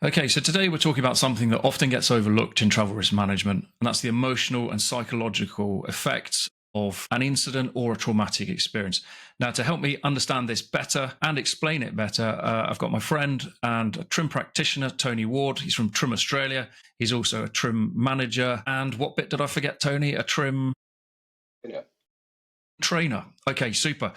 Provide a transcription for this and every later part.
Okay, so today we're talking about something that often gets overlooked in travel risk management, and that's the emotional and psychological effects of an incident or a traumatic experience. Now, to help me understand this better and explain it better, I've got my friend and a TRiM practitioner, Tony Ward. He's from TRiM Australia. He's also a TRiM manager. And what bit did I forget, Tony? A TRiM trainer. Okay, super.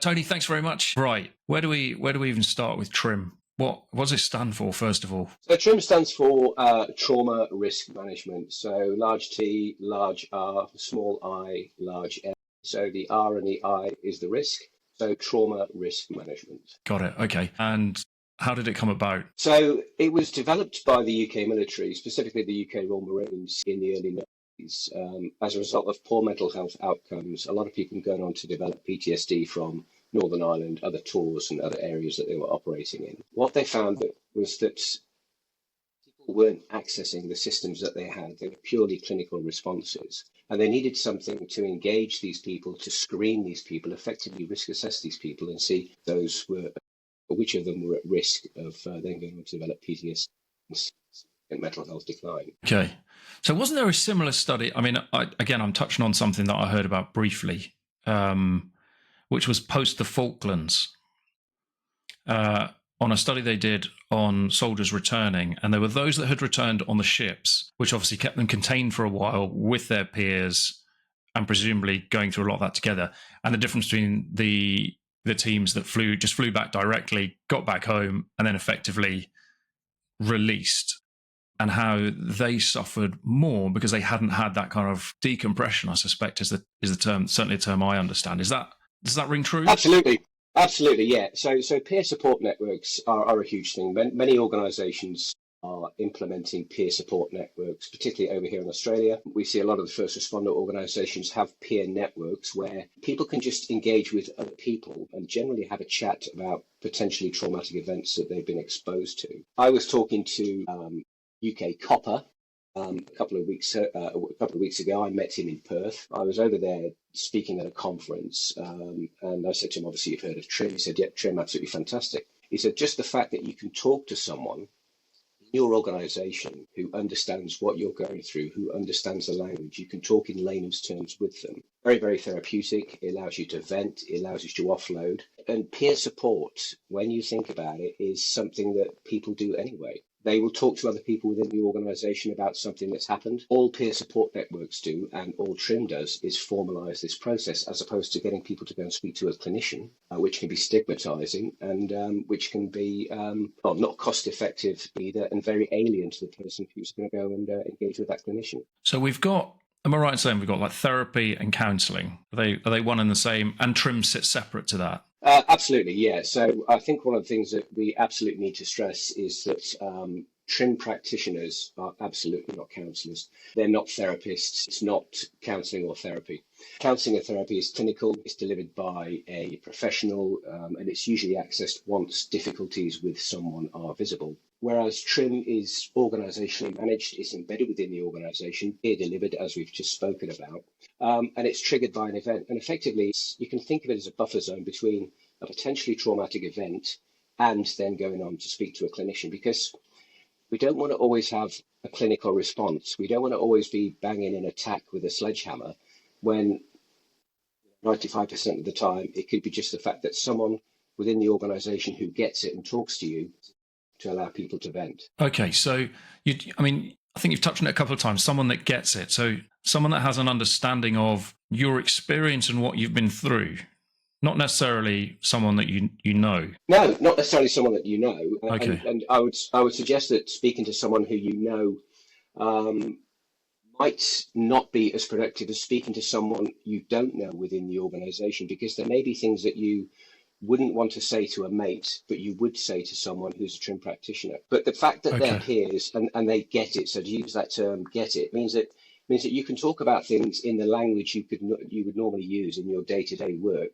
Tony, thanks very much. Right, where do we even start with TRiM? What does it stand for, first of all? So TRiM stands for Trauma Risk Management. So large T, large R, small I, large M. So the R and the I is the risk. So Trauma Risk Management. Got it. Okay. And how did it come about? So it was developed by the UK military, specifically the UK Royal Marines in the early 90s. As a result of poor mental health outcomes, a lot of people going on to develop PTSD from Northern Ireland, other tours and other areas that they were operating in. What they found was that people weren't accessing the systems that they had. They were purely clinical responses. And they needed something to engage these people, to screen these people, effectively risk assess these people and see which of them were at risk of then going on to develop PTSD and mental health decline. Okay. So wasn't there a similar study? I mean, I'm touching on something that I heard about briefly, which was post the Falklands, on a study they did on soldiers returning. And there were those that had returned on the ships, which obviously kept them contained for a while with their peers and presumably going through a lot of that together. And the difference between the teams that flew back directly, got back home, and then effectively released, and how they suffered more because they hadn't had that kind of decompression, I suspect is the term, certainly a term I understand. Does that ring true? Absolutely, yeah. So peer support networks are a huge thing. Many organisations are implementing peer support networks, particularly over here in Australia. We see a lot of the first responder organisations have peer networks where people can just engage with other people and generally have a chat about potentially traumatic events that they've been exposed to. I was talking to UK Copper a couple of weeks ago. I met him in Perth. I was over there speaking at a conference, and I said to him, obviously you've heard of TRiM. He said, yeah, TRiM, absolutely fantastic. He said, just the fact that you can talk to someone in your organisation who understands what you're going through, who understands the language, you can talk in layman's terms with them. Very, very therapeutic. It allows you to vent. It allows you to offload. And peer support, when you think about it, is something that people do anyway. They will talk to other people within the organisation about something that's happened. All peer support networks do, and all TRiM does, is formalise this process, as opposed to getting people to go and speak to a clinician, which can be stigmatising and which can be not cost effective either, and very alien to the person who's going to go and engage with that clinician. So we've got, am I right in saying we've got like therapy and counselling? Are they one and the same, and TRiM sits separate to that? Absolutely, yeah. So I think one of the things that we absolutely need to stress is that TRiM practitioners are absolutely not counsellors. They're not therapists. It's not counselling or therapy. Counselling or therapy is clinical. It's delivered by a professional, and it's usually accessed once difficulties with someone are visible. Whereas TRiM is organisationally managed, it's embedded within the organisation, peer delivered, as we've just spoken about, and it's triggered by an event. And effectively, you can think of it as a buffer zone between a potentially traumatic event and then going on to speak to a clinician, because we don't want to always have a clinical response. We don't want to always be banging an attack with a sledgehammer when 95% of the time it could be just the fact that someone within the organisation who gets it and talks to you to allow people to vent. Okay, so I think you've touched on it a couple of times, someone that gets it. So someone that has an understanding of your experience and what you've been through, not necessarily someone that you know. No, not necessarily someone that you know. Okay. And I would suggest that speaking to someone who you know might not be as productive as speaking to someone you don't know within the organisation, because there may be things that you wouldn't want to say to a mate, but you would say to someone who's a TRiM practitioner. But the fact that they're peers and they get it, so to use that term, get it, means that you can talk about things in the language you would normally use in your day-to-day work.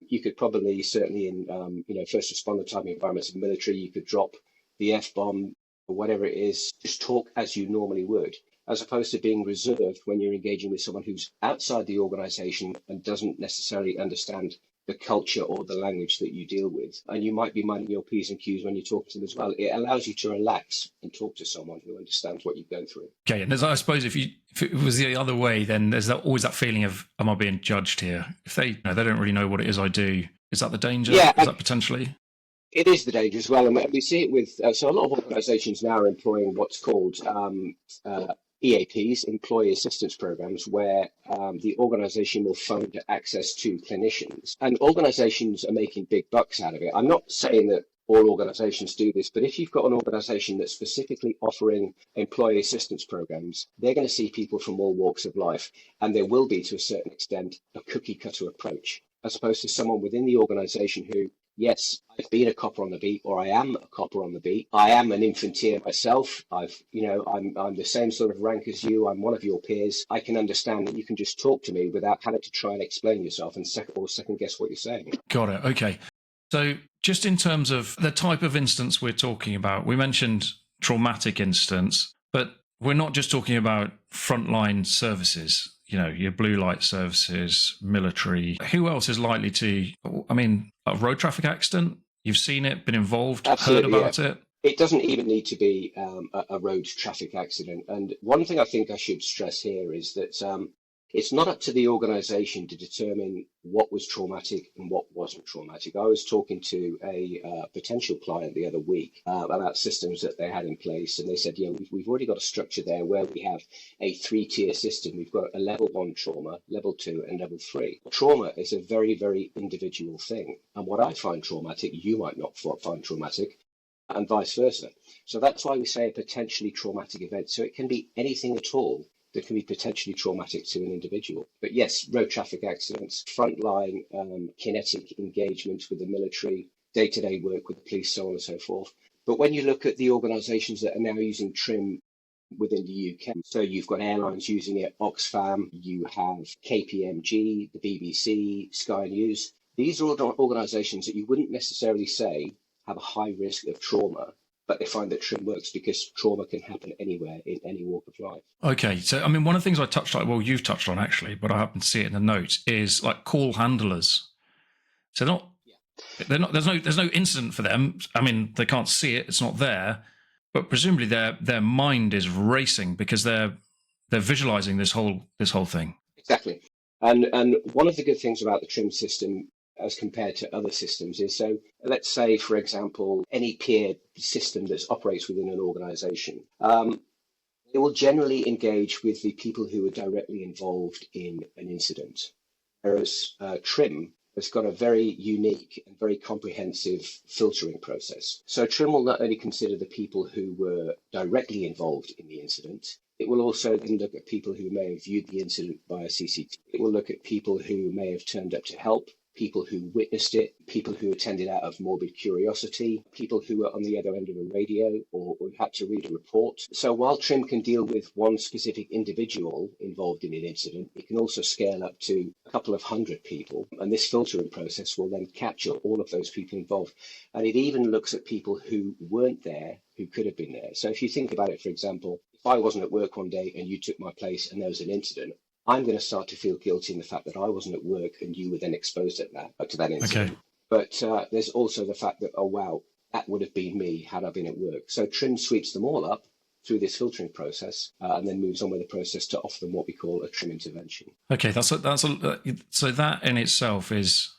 You could probably, certainly in first responder type environments of military, you could drop the F-bomb or whatever it is, just talk as you normally would, as opposed to being reserved when you're engaging with someone who's outside the organisation and doesn't necessarily understand the culture or the language that you deal with. And you might be minding your P's and Q's when you're talking to them as well. It allows you to relax and talk to someone who understands what you've gone through. Okay, and I suppose if it was the other way, then there's always that feeling of, am I being judged here? If they don't really know what it is I do, is that the danger? Yeah, is that potentially? It is the danger as well. And we see it with, so a lot of organizations now are employing what's called EAPs, employee assistance programs, where the organization will fund access to clinicians. And organizations are making big bucks out of it. I'm not saying that all organizations do this, but if you've got an organization that's specifically offering employee assistance programs, they're going to see people from all walks of life. And there will be, to a certain extent, a cookie cutter approach, as opposed to someone within the organization who, yes, I've been a copper on the beat, or I am a copper on the beat. I am an infantier myself. I'm the same sort of rank as you. I'm one of your peers. I can understand that you can just talk to me without having to try and explain yourself and second guess what you're saying. Got it. Okay. So just in terms of the type of instance we're talking about, we mentioned traumatic instance, but we're not just talking about frontline services. Your blue light services, military. Who else is likely to, a road traffic accident? You've seen it, been involved, Absolutely, heard about it? It doesn't even need to be a road traffic accident. And one thing I think I should stress here is that it's not up to the organization to determine what was traumatic and what wasn't traumatic. I was talking to a potential client the other week about systems that they had in place. And they said, we've already got a structure there where we have a 3-tier system. We've got a level 1 trauma, level 2 and level 3. Trauma is a very, very individual thing. And what I find traumatic, you might not find traumatic, and vice versa. So that's why we say a potentially traumatic event. So it can be anything at all that can be potentially traumatic to an individual. But yes, road traffic accidents, frontline kinetic engagement with the military, day-to-day work with the police, so on and so forth. But when you look at the organisations that are now using TRiM within the UK, so you've got airlines using it, Oxfam, you have KPMG, the BBC, Sky News. These are organisations that you wouldn't necessarily say have a high risk of trauma, but they find that TRiM works because trauma can happen anywhere in any walk of life. Okay, so one of the things I touched on, well, you've touched on actually, but I happen to see it in the notes, is like call handlers. So they're not. There's no incident for them. They can't see it; it's not there. But presumably their mind is racing because they're visualizing this whole thing. Exactly, and one of the good things about the TRiM system, as compared to other systems, is, so let's say, for example, any peer system that operates within an organization, it will generally engage with the people who are directly involved in an incident. Whereas TRiM has got a very unique and very comprehensive filtering process. So TRiM will not only consider the people who were directly involved in the incident, it will also then look at people who may have viewed the incident via CCTV. It will look at people who may have turned up to help, people who witnessed it, people who attended out of morbid curiosity, people who were on the other end of a radio or had to read a report. So while TRiM can deal with one specific individual involved in an incident, it can also scale up to a couple of hundred people. And this filtering process will then capture all of those people involved. And it even looks at people who weren't there, who could have been there. So if you think about it, for example, if I wasn't at work one day and you took my place and there was an incident, I'm going to start to feel guilty in the fact that I wasn't at work and you were then exposed to that incident. Okay. But there's also the fact that, oh, wow, that would have been me had I been at work. So TRiM sweeps them all up through this filtering process and then moves on with the process to offer them what we call a TRiM intervention. Okay, so that in itself is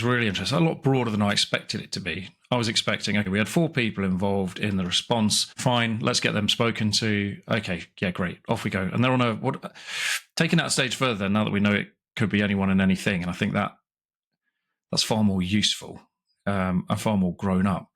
really interesting. A lot broader than I expected it to be. I was expecting, okay, we had 4 people involved in the response. Fine, let's get them spoken to. Okay, yeah, great. Off we go. And they're on taking that a stage further now that we know it could be anyone and anything. And I think that's far more useful and far more grown up.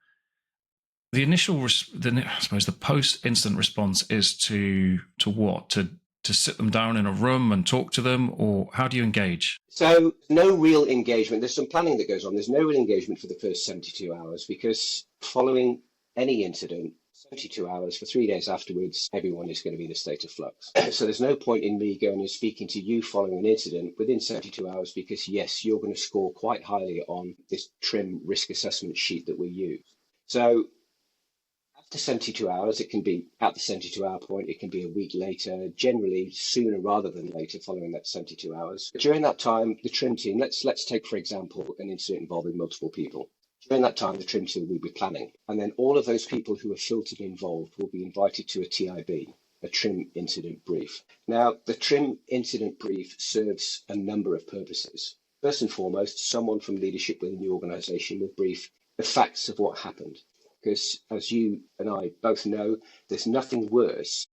The initial, I suppose the post-incident response is to what? To sit them down in a room and talk to them, or how do you engage? So no real engagement. There's some planning that goes on. There's no real engagement for the first 72 hours because following any incident, 72 hours, for 3 days afterwards, everyone is going to be in a state of flux. So there's no point in me going and speaking to you following an incident within 72 hours because, yes, you're going to score quite highly on this TRiM risk assessment sheet that we use. So to 72 hours. It can be at the 72-hour point. It can be a week later, generally sooner rather than later following that 72 hours. During that time, the TRiM team, let's take, for example, an incident involving multiple people. During that time, the TRiM team will be planning. And then all of those people who are filtered involved will be invited to a TIB, a TRiM incident brief. Now, the TRiM incident brief serves a number of purposes. First and foremost, someone from leadership within the organisation will brief the facts of what happened. Because as you and I both know, there's nothing worse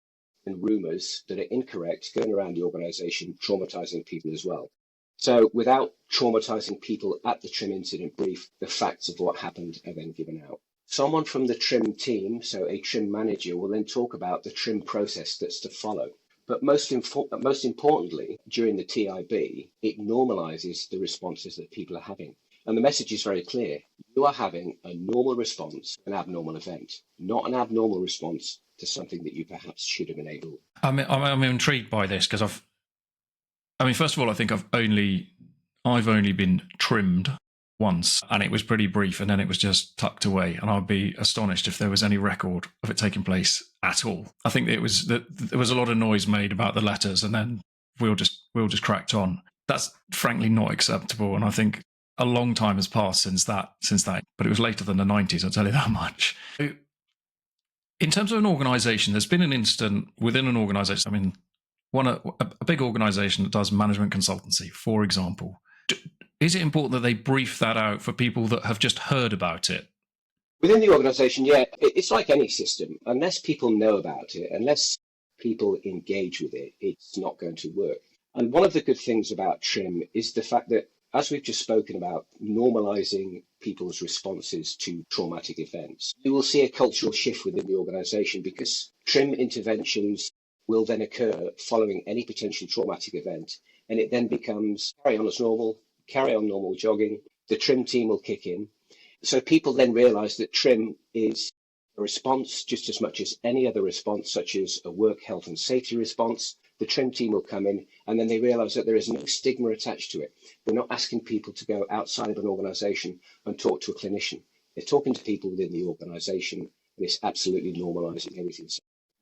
than rumours that are incorrect going around the organisation, traumatising people as well. So without traumatising people at the TRiM incident brief, the facts of what happened are then given out. Someone from the TRiM team, so a TRiM manager, will then talk about the TRiM process that's to follow. But most importantly, during the TIB, it normalises the responses that people are having. And the message is very clear. You are having a normal response to an abnormal event, not an abnormal response to something that you perhaps should have enabled. I'm intrigued by this because first of all, I think I've only been trimmed once, and it was pretty brief, and then it was just tucked away. And I'd be astonished if there was any record of it taking place at all. I think there was a lot of noise made about the letters, and then we all just cracked on. That's frankly not acceptable, and I think a long time has passed since that. But it was later than the 90s, I'll tell you that much. In terms of an organisation, there's been an incident within an organisation. A big organisation that does management consultancy, for example. Is it important that they brief that out for people that have just heard about it? Within the organisation, yeah, it's like any system. Unless people know about it, unless people engage with it, it's not going to work. And one of the good things about TRiM is the fact that, as we've just spoken about, normalising people's responses to traumatic events, you will see a cultural shift within the organisation because TRiM interventions will then occur following any potential traumatic event, and it then becomes carry on as normal, carry on normal jogging. The TRiM team will kick in. So people then realise that TRiM is a response just as much as any other response, such as a work health and safety response. The TRiM team will come in, and then they realise that there is no stigma attached to it. We're not asking people to go outside of an organisation and talk to a clinician. They're talking to people within the organisation, and it's absolutely normalising everything.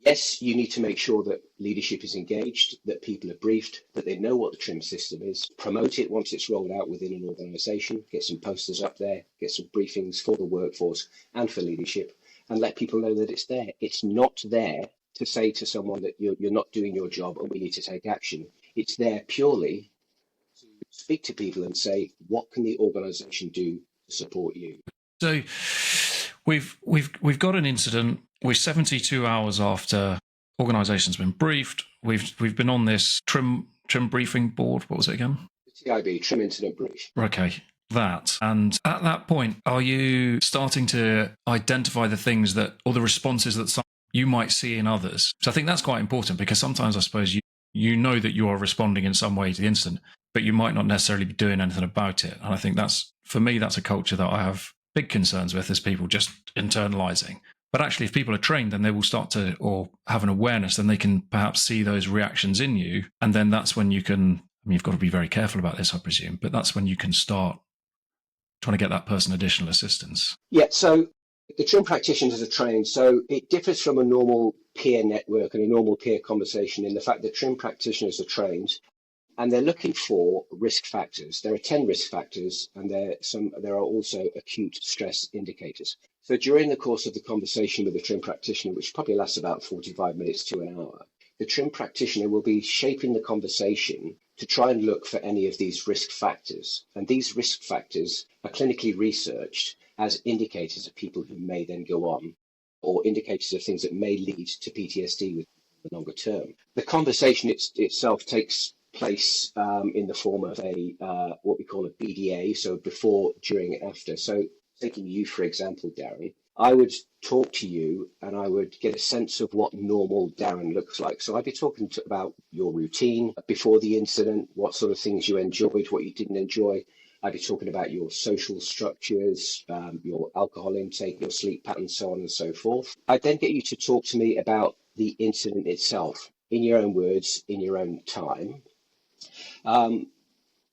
Yes, you need to make sure that leadership is engaged, that people are briefed, that they know what the TRiM system is, promote it once it's rolled out within an organisation, get some posters up there, get some briefings for the workforce and for leadership, and let people know that it's there. It's not there to say to someone that you're not doing your job and we need to take action. It's there purely to speak to people and say, what can the organisation do to support you? So we've got an incident. We're 72 hours after organisation's been briefed. We've been on this TRiM briefing board. What was it again? The TIB, TRiM Incident Brief. Okay, that. And at that point, are you starting to identify the things that, or the responses that you might see in others? So I think that's quite important because sometimes I suppose you know that you are responding in some way to the incident, but you might not necessarily be doing anything about it. And I think for me, that's a culture that I have big concerns with, is people just internalising. But actually, if people are trained, then they will start to, or have an awareness, then they can perhaps see those reactions in you. And then that's when you can, you've got to be very careful about this, I presume, but that's when you can start trying to get that person additional assistance. Yeah, so the TRiM practitioners are trained. So it differs from a normal peer network and a normal peer conversation in the fact that TRiM practitioners are trained and they're looking for risk factors. There are 10 risk factors, and there are also acute stress indicators. So during the course of the conversation with the TRiM practitioner, which probably lasts about 45 minutes to an hour, the TRiM practitioner will be shaping the conversation to try and look for any of these risk factors. And these risk factors are clinically researched as indicators of people who may then go on, or indicators of things that may lead to PTSD with the longer term. The conversation itself takes place in the form of what we call a BDA, so before, during, and after. So taking you, for example, Darren, I would talk to you and I would get a sense of what normal Darren looks like. So I'd be talking about your routine before the incident, what sort of things you enjoyed, what you didn't enjoy. I'd be talking about your social structures, your alcohol intake, your sleep patterns, so on and so forth. I'd then get you to talk to me about the incident itself, in your own words, in your own time.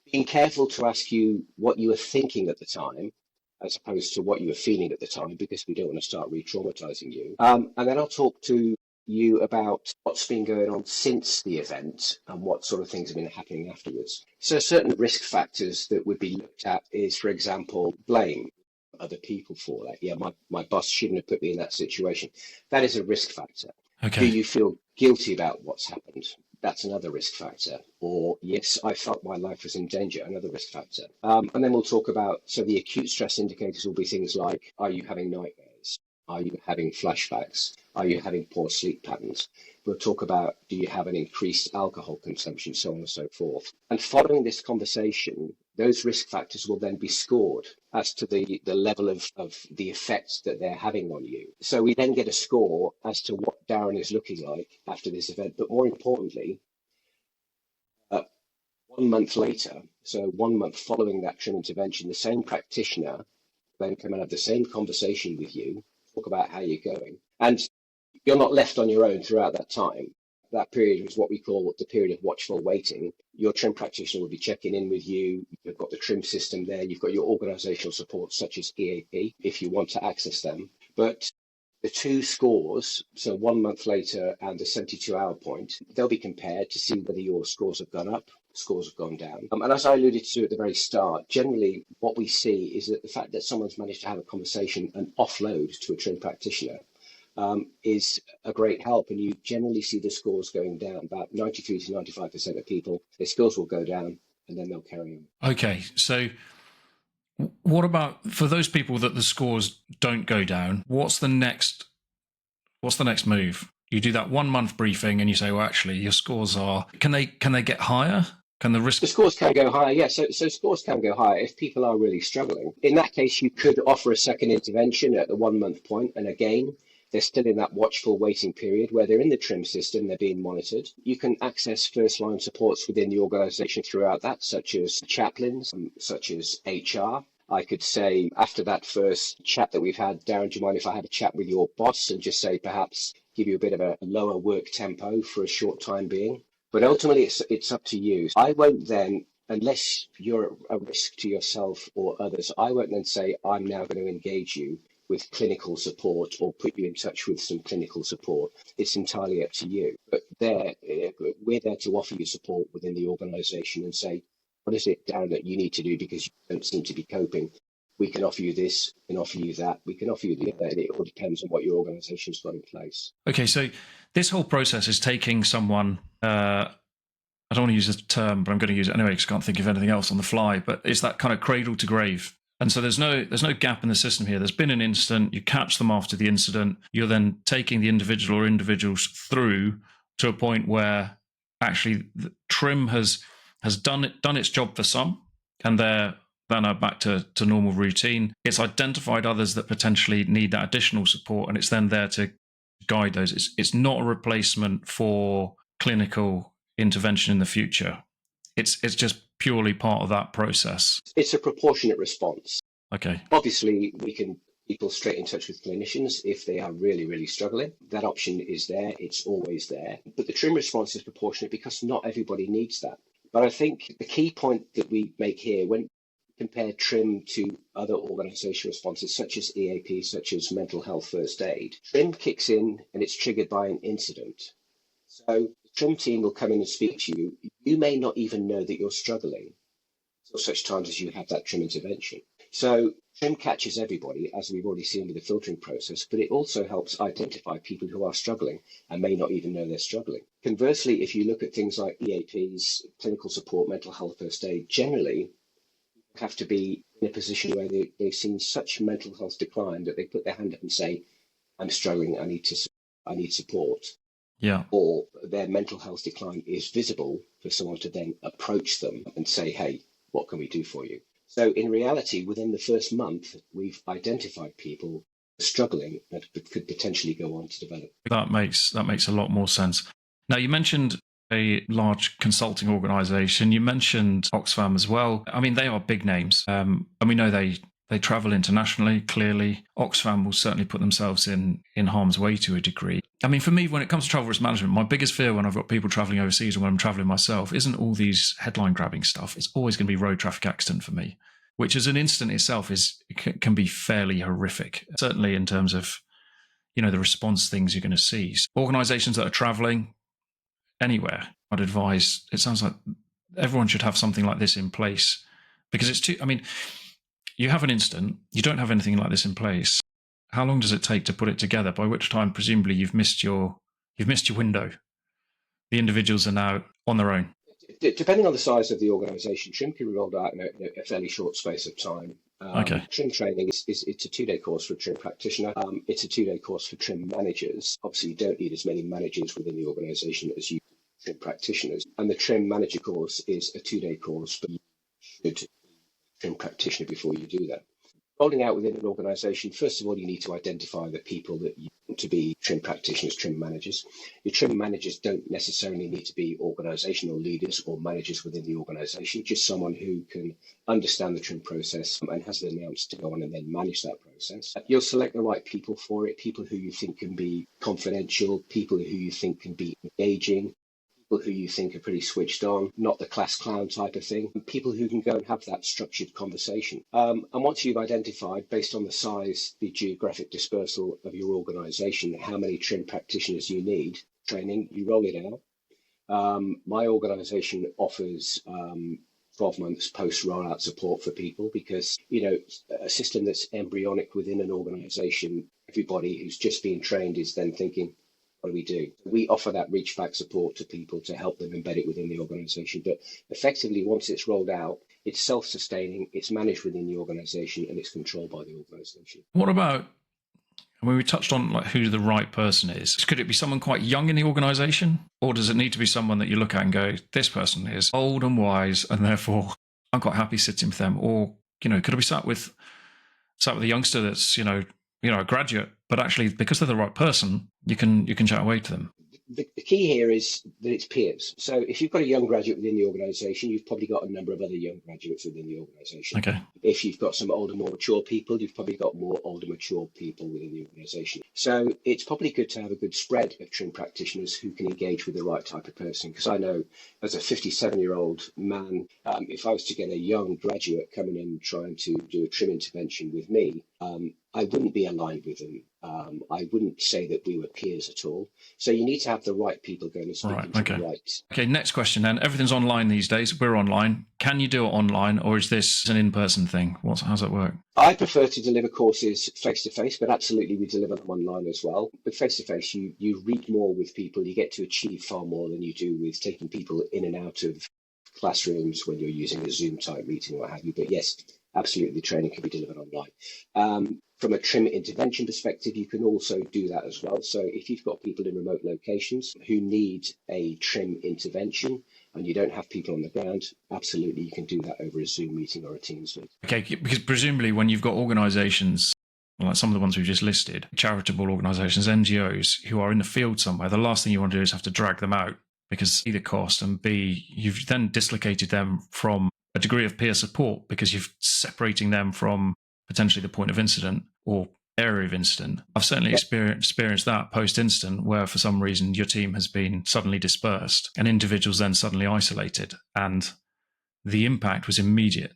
Being careful to ask you what you were thinking at the time, as opposed to what you were feeling at the time, because we don't want to start re-traumatizing you. And then I'll talk to you about what's been going on since the event and what sort of things have been happening afterwards. So certain risk factors that would be looked at is, for example, blame other people for that. Yeah, my boss shouldn't have put me in that situation. That is a risk factor. Okay. Do you feel guilty about what's happened? That's another risk factor. Or, yes, I felt my life was in danger, another risk factor. And then we'll talk about, so the acute stress indicators will be things like, are you having nightmares? Are you having flashbacks? Are you having poor sleep patterns? We'll talk about, do you have an increased alcohol consumption, so on and so forth. And following this conversation, those risk factors will then be scored as to the level of the effects that they're having on you. So we then get a score as to what Darren is looking like after this event. But more importantly, 1 month later, so 1 month following that TRiM intervention, the same practitioner then come and have the same conversation with you, talk about how you're going. And you're not left on your own throughout that time. That period is what we call the period of watchful waiting. Your TRiM practitioner will be checking in with you. You've got the TRiM system there. You've got your organisational support, such as EAP, if you want to access them. But the two scores, so 1 month later and the 72-hour point, they'll be compared to see whether your scores have gone up, scores have gone down. And as I alluded to at the very start, generally what we see is that the fact that someone's managed to have a conversation and offload to a TRiM practitioner is a great help. And you generally see the scores going down. About 93 to 95% of people, their scores will go down and then they'll carry on. Okay, so what about for those people that the scores don't go down? What's the next move? You do that 1 month briefing and you say, well, actually, your scores are, can they get higher? Can the scores can go higher? Yeah, so scores can go higher if people are really struggling. In that case, you could offer a second intervention at the 1 month point, and again, they're still in that watchful waiting period where they're in the TRiM system, they're being monitored. You can access first line supports within the organisation throughout that, such as chaplains, such as HR. I could say after that first chat that we've had, Darren, do you mind if I have a chat with your boss and just say perhaps give you a bit of a lower work tempo for a short time being? But ultimately, it's up to you. I won't then, unless you're a risk to yourself or others, I won't then say, I'm now going to engage you with clinical support or put you in touch with some clinical support. It's entirely up to you. But we're there to offer you support within the organisation and say, what is it, Darren, that you need to do because you don't seem to be coping? We can offer you this, we can offer you that, we can offer you the other. It all depends on what your organisation's got in place. Okay, so this whole process is taking someone, I don't want to use this term, but I'm going to use it anyway because I can't think of anything else on the fly, but it's that kind of cradle to grave. And so there's no gap in the system here. There's been an incident, you catch them after the incident, you're then taking the individual or individuals through to a point where actually the TRiM has done its job for some, and they're now back to normal routine. It's identified others that potentially need that additional support, and it's then there to guide those. It's not a replacement for clinical intervention in the future. It's just purely part of that process. It's a proportionate response. Okay. Obviously, we can people straight in touch with clinicians if they are really, really struggling. That option is there. It's always there. But the TRiM response is proportionate because not everybody needs that. But I think the key point that we make here, when we compare TRiM to other organisation responses, such as EAP, such as mental health first aid, TRiM kicks in and it's triggered by an incident. So the TRiM team will come in and speak to you. You may not even know that you're struggling until such times as you have that TRiM intervention. So TRiM catches everybody, as we've already seen with the filtering process, but it also helps identify people who are struggling and may not even know they're struggling. Conversely, if you look at things like EAPs, clinical support, mental health first aid, generally have to be in a position where they've seen such mental health decline that they put their hand up and say, I'm struggling, I need support. Yeah. Or their mental health decline is visible for someone to then approach them and say, hey, what can we do for you? So in reality, within the first month, we've identified people struggling that could potentially go on to develop. That makes a lot more sense. Now, you mentioned a large consulting organisation. You mentioned Oxfam as well. I mean, they are big names. And we know they travel internationally, clearly. Oxfam will certainly put themselves in harm's way to a degree. I mean, for me, when it comes to travel risk management, my biggest fear when I've got people travelling overseas or when I'm travelling myself isn't all these headline grabbing stuff. It's always going to be road traffic accident for me. which as an instant itself can be fairly horrific, certainly in terms of, the response things you're going to see. Organizations that are traveling anywhere, I'd advise, it sounds like everyone should have something like this in place, because you have an instant, you don't have anything like this in place. How long does it take to put it together? By which time, presumably, you've missed your window. The individuals are now on their own. Depending on the size of the organisation, TRiM can be rolled out in a fairly short space of time. Okay. TRiM training it's a 2-day course for a TRiM practitioner. It's a 2-day course for TRiM managers. Obviously, you don't need as many managers within the organisation as you do TRiM practitioners. And the TRiM manager course is a 2-day course, but you should be a TRiM practitioner before you do that. Rolling out within an organisation, first of all, you need to identify the people that you want to be TRiM practitioners, TRiM managers. Your TRiM managers don't necessarily need to be organisational leaders or managers within the organisation, just someone who can understand the TRiM process and has the nous to go on and then manage that process. You'll select the right people for it, people who you think can be confidential, people who you think can be engaging, people who you think are pretty switched on, not the class clown type of thing, and people who can go and have that structured conversation. And once you've identified, based on the size, the geographic dispersal of your organisation, how many TRiM practitioners you need, training, you roll it out. My organisation offers 12 months post-rollout support for people because, a system that's embryonic within an organisation, everybody who's just been trained is then thinking, what do we do? We offer that reach back support to people to help them embed it within the organisation. But effectively, once it's rolled out, it's self-sustaining, it's managed within the organisation, and it's controlled by the organisation. What about, we touched on who the right person is. Could it be someone quite young in the organisation? Or does it need to be someone that you look at and go, this person is old and wise, and therefore I'm quite happy sitting with them? Or, could it be sat with a youngster that's, a graduate, but actually because they're the right person, you can chat away to them? The key here is that it's peers. So if you've got a young graduate within the organisation, you've probably got a number of other young graduates within the organisation. Okay. If you've got some older, more mature people, you've probably got more older, mature people within the organisation. So it's probably good to have a good spread of TRiM practitioners who can engage with the right type of person. Because I know as a 57-year-old man, if I was to get a young graduate coming in trying to do a TRiM intervention with me, I wouldn't be aligned with them. I wouldn't say that we were peers at all. So you need to have the right people going and speaking to the right. Okay, next question then. Everything's online these days. We're online. Can you do it online, or is this an in-person thing? How's that work? I prefer to deliver courses face-to-face, but absolutely we deliver them online as well. But face-to-face, you read more with people. You get to achieve far more than you do with taking people in and out of classrooms when you're using a Zoom-type meeting or what have you. But yes, absolutely, training can be delivered online. From a TRiM intervention perspective, you can also do that as well. So if you've got people in remote locations who need a TRiM intervention and you don't have people on the ground, absolutely you can do that over a Zoom meeting or a Teams meeting. Okay, because presumably when you've got organisations, like some of the ones we've just listed, charitable organisations, NGOs, who are in the field somewhere, the last thing you want to do is have to drag them out because either cost and B, you've then dislocated them from a degree of peer support because you're separating them from potentially the point of incident or area of incident. I've certainly experienced that post-incident where for some reason your team has been suddenly dispersed and individuals then suddenly isolated, and the impact was immediate.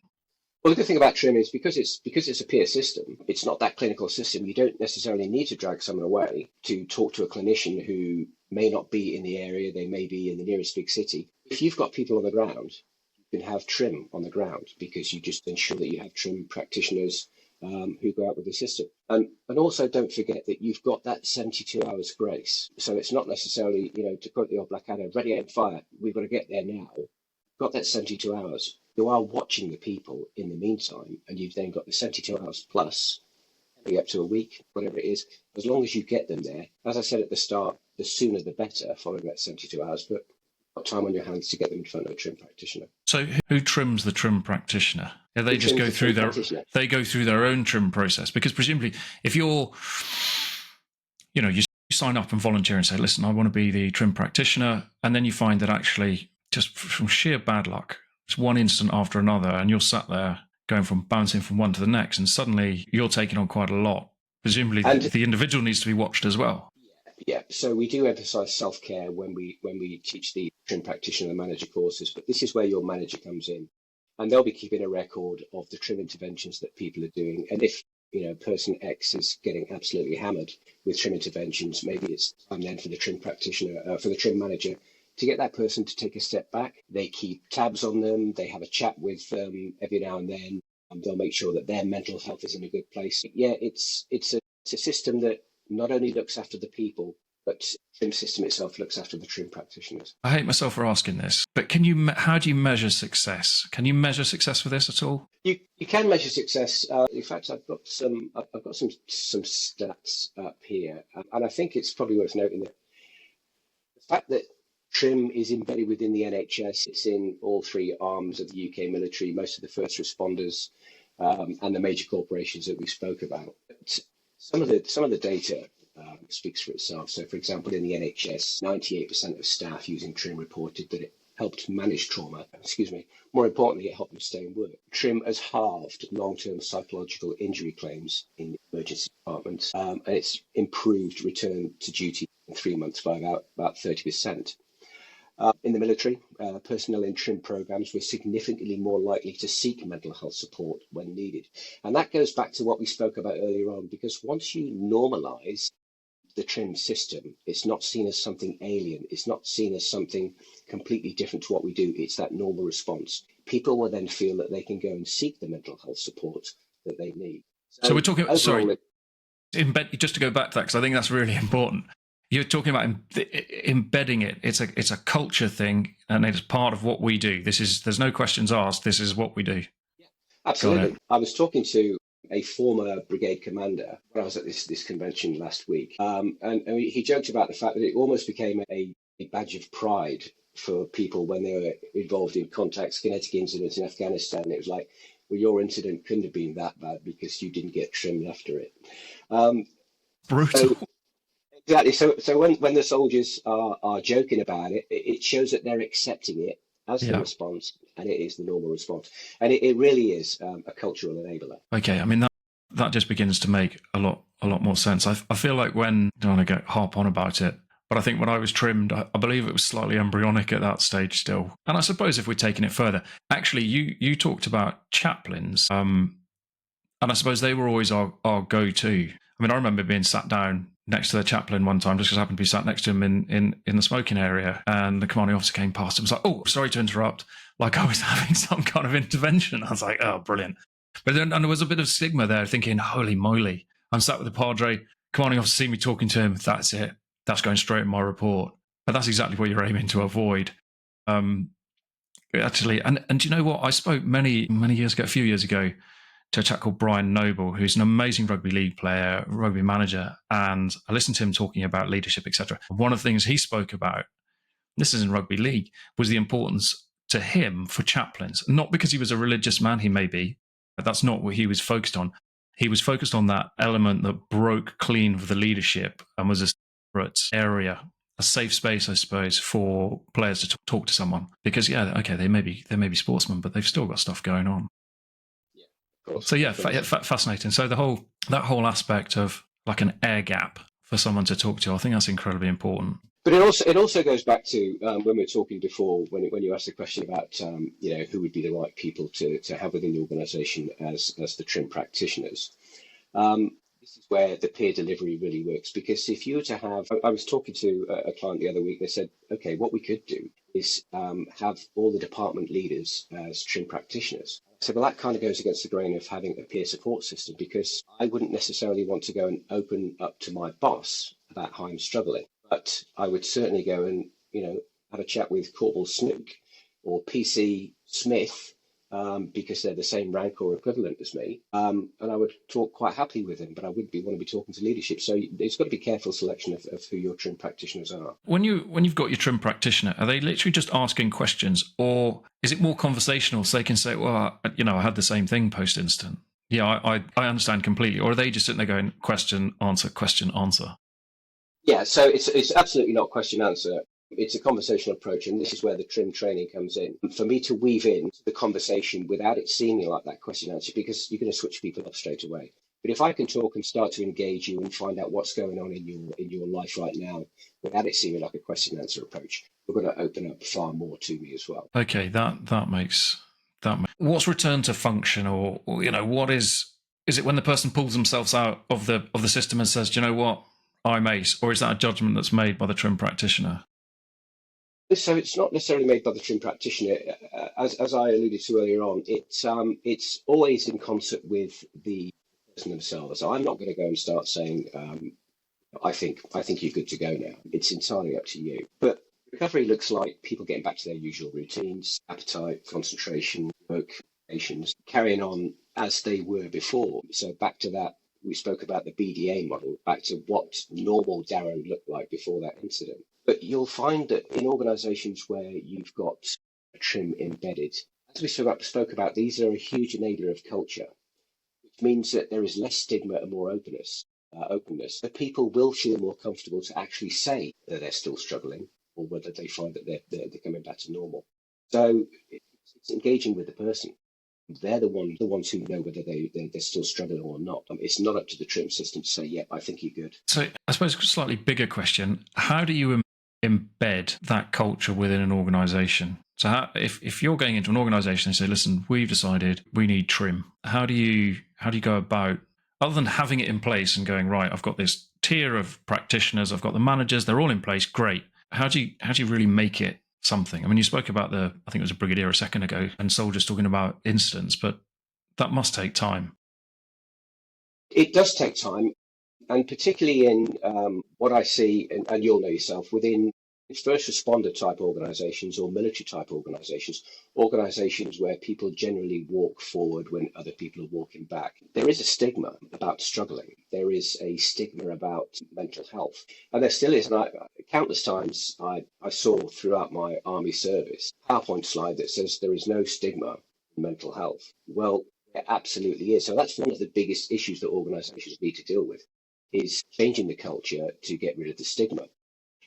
Well, the good thing about TRiM is because it's a peer system, it's not that clinical system. You don't necessarily need to drag someone away to talk to a clinician who may not be in the area, they may be in the nearest big city. If you've got people on the ground, you can have TRiM on the ground because you just ensure that you have TRiM practitioners who go out with the system. And also don't forget that you've got that 72 hours grace. So it's not necessarily, to quote the old Blackadder, ready, aim, fire. We've got to get there now. Got that 72 hours. You are watching the people in the meantime, and you've then got the 72 hours plus, maybe up to a week, whatever it is, as long as you get them there. As I said at the start, the sooner the better following that 72 hours, but got time on your hands to get them in front of a TRiM practitioner. So who trims the TRiM practitioner? Yeah, they just go through their own TRiM process, because presumably if you sign up and volunteer and say, listen, I want to be the TRiM practitioner, and then you find that actually just from sheer bad luck, it's one instant after another, and you're sat there going from bouncing from one to the next, and suddenly you're taking on quite a lot. Presumably the individual needs to be watched as well. Yeah, so we do emphasise self-care when we teach the TRiM practitioner and manager courses, but this is where your manager comes in. and they'll be keeping a record of the TRiM interventions that people are doing. And if person X is getting absolutely hammered with TRiM interventions, maybe it's time then for the TRiM practitioner, for the TRiM manager, to get that person to take a step back. They keep tabs on them. They have a chat with them every now and then. They'll make sure that their mental health is in a good place. Yeah, it's a system that not only looks after the people, but the TRiM system itself looks after the TRiM practitioners. I hate myself for asking this, but how do you measure success? Can you measure success for this at all? You can measure success. In fact, I've got some stats up here, and I think it's probably worth noting that the fact that TRiM is embedded within the NHS. It's in all three arms of the UK military, most of the first responders, and the major corporations that we spoke about. But some of the data speaks for itself. So, for example, in the NHS, 98% of staff using TRiM reported that it helped manage trauma. More importantly, it helped them stay in work. TRiM has halved long-term psychological injury claims in emergency departments, and it's improved return to duty in 3 months by about 30%. In the military, personnel in TRiM programs were significantly more likely to seek mental health support when needed. And that goes back to what we spoke about earlier on, because once you normalise the TRiM system, it's not seen as something alien. It's not seen as something completely different to what we do. It's that normal response. People will then feel that they can go and seek the mental health support that they need. So we're talking, just to go back to that, because I think that's really important. You're talking about embedding it. It's a culture thing, and it's part of what we do. There's no questions asked. This is what we do. Yeah, absolutely. I was talking to a former brigade commander when I was at this convention last week, and he joked about the fact that it almost became a badge of pride for people when they were involved in kinetic incidents in Afghanistan. It was like, well, your incident couldn't have been that bad because you didn't get trimmed after it. Brutal. Exactly. So when the soldiers are joking about it, it shows that they're accepting it as the response, and it is the normal response. And it really is a cultural enabler. Okay, I mean that just begins to make a lot more sense. I feel like I don't want to harp on about it, but I think when I was trimmed, I believe it was slightly embryonic at that stage still. And I suppose if we're taking it further, actually, you talked about chaplains, and I suppose they were always our go-to. I mean, I remember being sat down next to the chaplain one time, just because I happened to be sat next to him in the smoking area, and the commanding officer came past and was like, "Oh, sorry to interrupt," like I was having some kind of intervention. I was like, "Oh, brilliant." But then and there was a bit of stigma there, thinking, "Holy moly, I'm sat with the Padre, commanding officer see me talking to him, that's it. That's going straight in my report." But that's exactly what you're aiming to avoid. Actually, and do you know what? I spoke many years ago, a few years ago, to a chap called Brian Noble, who's an amazing rugby league player, rugby manager, and I listened to him talking about leadership, etc. One of the things he spoke about, this is in rugby league, was the importance to him for chaplains, not because he was a religious man, he may be, but that's not what he was focused on. He was focused on that element that broke clean for the leadership and was a separate area, a safe space, I suppose, for players to talk to someone. Because, they may be sportsmen, but they've still got stuff going on. So fascinating. So that whole aspect of like an air gap for someone to talk to, I think that's incredibly important. But it also goes back to when we were talking before, when you asked the question about who would be the right people to have within the organisation as the TRiM practitioners. This is where the peer delivery really works, because if you were to have, I was talking to a client the other week. They said, okay, what we could do is have all the department leaders as TRiM practitioners. So, well, that kind of goes against the grain of having a peer support system, because I wouldn't necessarily want to go and open up to my boss about how I'm struggling, but I would certainly go and, have a chat with Corporal Snook or PC Smith, because they're the same rank or equivalent as me. And I would talk quite happily with them, but I wouldn't want to be talking to leadership. So it's got to be careful selection of who your TRiM practitioners are. When you've got your TRiM practitioner, are they literally just asking questions, or is it more conversational so they can say, well, I had the same thing post-incident? Yeah, I understand completely. Or are they just sitting there going, question, answer, question, answer? Yeah, so it's absolutely not question, answer. It's a conversational approach, and this is where the TRiM training comes in. For me to weave in the conversation without it seeming like that question answer, because you're going to switch people up straight away. But if I can talk and start to engage you and find out what's going on in your life right now, without it seeming like a question answer approach, we're going to open up far more to me as well. Okay, that makes What's return to function, or what is it when the person pulls themselves out of the system and says, do you know what, I'm ace, or is that a judgment that's made by the TRiM practitioner? So it's not necessarily made by the TRiM practitioner. As I alluded to earlier on, it's always in concert with the person themselves. I'm not going to go and start saying, I think you're good to go now. It's entirely up to you. But recovery looks like people getting back to their usual routines, appetite, concentration, work, patience, carrying on as they were before. So back to that, we spoke about the BDA model, back to what normal Darren looked like before that incident. But you'll find that in organizations where you've got a TRiM embedded, as we spoke about, these are a huge enabler of culture, which means that there is less stigma and more openness. That people will feel more comfortable to actually say that they're still struggling, or whether they find that they're coming back to normal. So it's engaging with the person. They're the ones who know whether they're still struggling or not. It's not up to the TRiM system to say, yeah, I think you're good. So I suppose a slightly bigger question, how do you embed that culture within an organization? So if you're going into an organization and say, listen, we've decided we need TRiM, how do you go about, other than having it in place and going, right, I've got this tier of practitioners, I've got the managers, they're all in place, great. How do you really make it something? I mean, you spoke about I think it was a brigadier a second ago, and soldiers talking about incidents, but that must take time. It does take time, and particularly in what I see, and you'll know yourself, within first responder type organizations or military type organizations where people generally walk forward when other people are walking back. There is a stigma about struggling. There is a stigma about mental health. And there still is. And countless times I saw throughout my army service a PowerPoint slide that says there is no stigma in mental health. Well, there absolutely is. So that's one of the biggest issues that organizations need to deal with, is changing the culture to get rid of the stigma.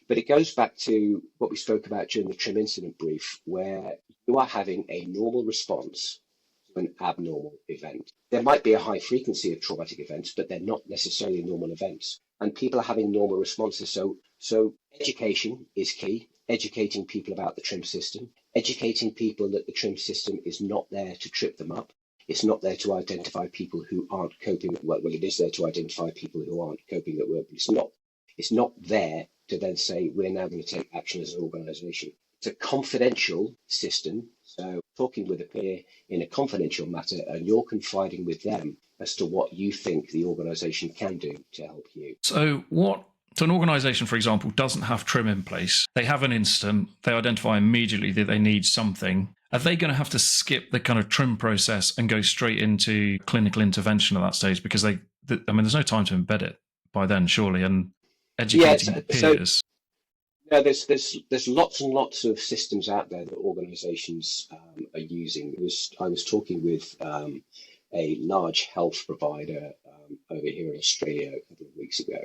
But it goes back to what we spoke about during the TRiM incident brief, where you are having a normal response to an abnormal event. There might be a high frequency of traumatic events, but they're not necessarily normal events. And people are having normal responses. So education is key, educating people about the TRiM system, educating people that the TRiM system is not there to trip them up. It's not there to identify people who aren't coping well. Well, it is there to identify people who aren't coping at work, but it's not there to then say, we're now going to take action as an organization. It's a confidential system. So talking with a peer in a confidential matter, and you're confiding with them as to what you think the organization can do to help you. So an organization, for example, doesn't have TRiM in place. They have an incident. They identify immediately that they need something. Are they going to have to skip the kind of TRiM process and go straight into clinical intervention at that stage? Because there's no time to embed it by then, surely, and educating peers. No, there's lots and lots of systems out there that organisations are using. I was talking with a large health provider over here in Australia a couple of weeks ago,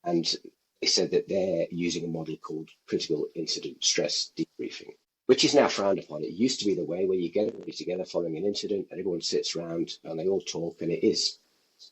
and they said that they're using a model called critical incident stress debriefing, which is now frowned upon. It used to be the way where you get everybody together following an incident and everyone sits around and they all talk, and it is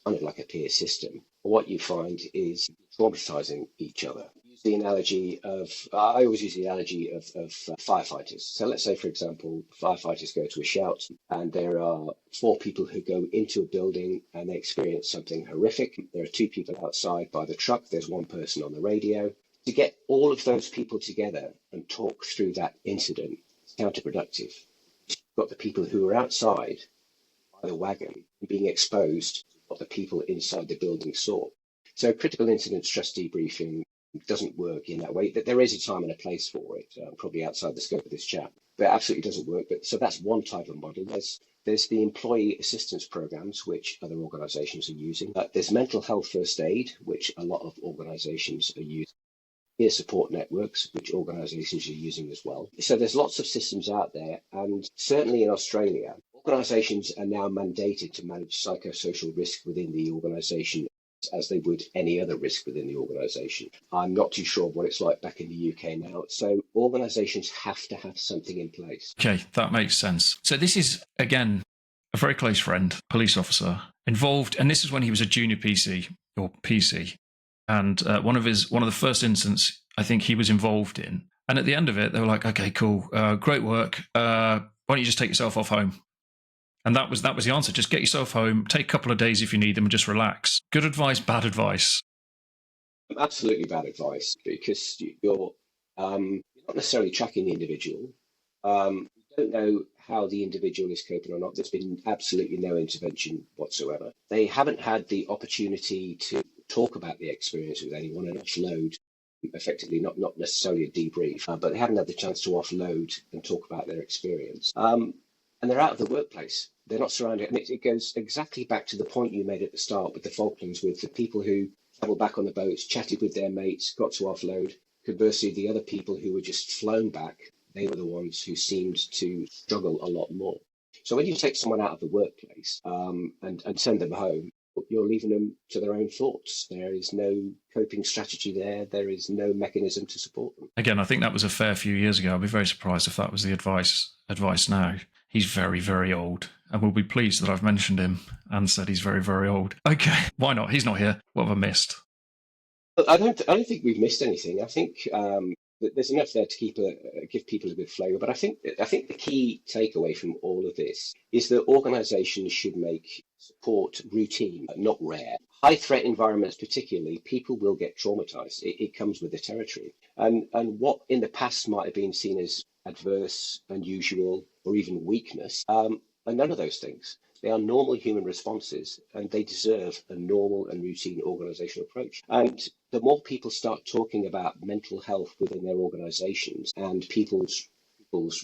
kind of like a peer system. What you find is traumatizing each other. I always use the analogy of firefighters. So let's say, for example, firefighters go to a shout and there are 4 people who go into a building and they experience something horrific. There are 2 people outside by the truck. There's 1 person on the radio. To get all of those people together and talk through that incident is counterproductive. You've got the people who are outside by the wagon being exposed to what the people inside the building saw. So critical incident stress debriefing doesn't work in that way. That there is a time and a place for it, probably outside the scope of this chat, but it absolutely doesn't work. But so that's one type of model. There's the employee assistance programs, which other organisations are using. There's mental health first aid, which a lot of organisations are using. Peer support networks, which organisations are using as well. So there's lots of systems out there, and certainly in Australia, organisations are now mandated to manage psychosocial risk within the organisation as they would any other risk within the organisation. I'm not too sure what it's like back in the UK now. So organisations have to have something in place. Okay, that makes sense. So this is, again, a very close friend, police officer, involved, and this is when he was a junior PC or PC. And one of the first incidents I think he was involved in. And at the end of it, they were like, okay, cool, great work. Why Why don't you just take yourself off home? And that was the answer. Just get yourself home, take a couple of days if you need them, and just relax. Good advice, bad advice? Absolutely bad advice, because you're not necessarily tracking the individual. You don't know how the individual is coping or not. There's been absolutely no intervention whatsoever. They haven't had the opportunity to talk about the experience with anyone and offload, effectively, not necessarily a debrief, but they haven't had the chance to offload and talk about their experience. And they're out of the workplace. They're not surrounded. And it goes exactly back to the point you made at the start with the Falklands, with the people who travelled back on the boats, chatted with their mates, got to offload. Conversely, the other people who were just flown back, they were the ones who seemed to struggle a lot more. So when you take someone out of the workplace and send them home, you're leaving them to their own thoughts. There is no coping strategy there. There is no mechanism to support them. Again, I think that was a fair few years ago. I'd be very surprised if that was the advice now. He's very, very old, and we'll be pleased that I've mentioned him and said he's very, very old. Okay, why not? He's not here. What have I missed? I don't think we've missed anything. I think that there's enough there to give people a good flavour. But I think the key takeaway from all of this is that organisations should make support routine, not rare. High threat environments, particularly, people will get traumatised. It comes with the territory. And what in the past might have been seen as adverse, unusual, or even weakness, are none of those things. They are normal human responses, and they deserve a normal and routine organisational approach. And the more people start talking about mental health within their organisations and people's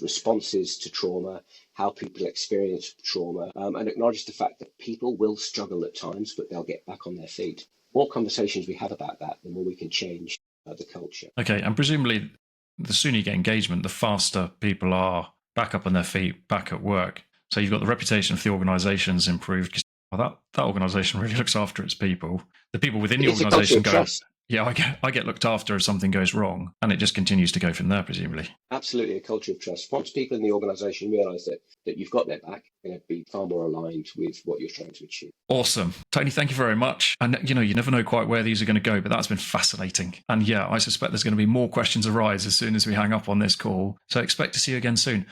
responses to trauma, how people experience trauma, and acknowledge the fact that people will struggle at times, but they'll get back on their feet. The more conversations we have about that, the more we can change the culture. Okay, and presumably the sooner you get engagement, the faster people are back up on their feet, back at work. So you've got the reputation of the organisation's improved, because that organisation really looks after its people. The people within the organisation go, yeah, I get looked after if something goes wrong, and it just continues to go from there, presumably. Absolutely, a culture of trust. Once people in the organisation realise that you've got their back, they're going to be far more aligned with what you're trying to achieve. Awesome. Tony, thank you very much. And, you never know quite where these are going to go, but that's been fascinating. And yeah, I suspect there's going to be more questions arise as soon as we hang up on this call. So expect to see you again soon.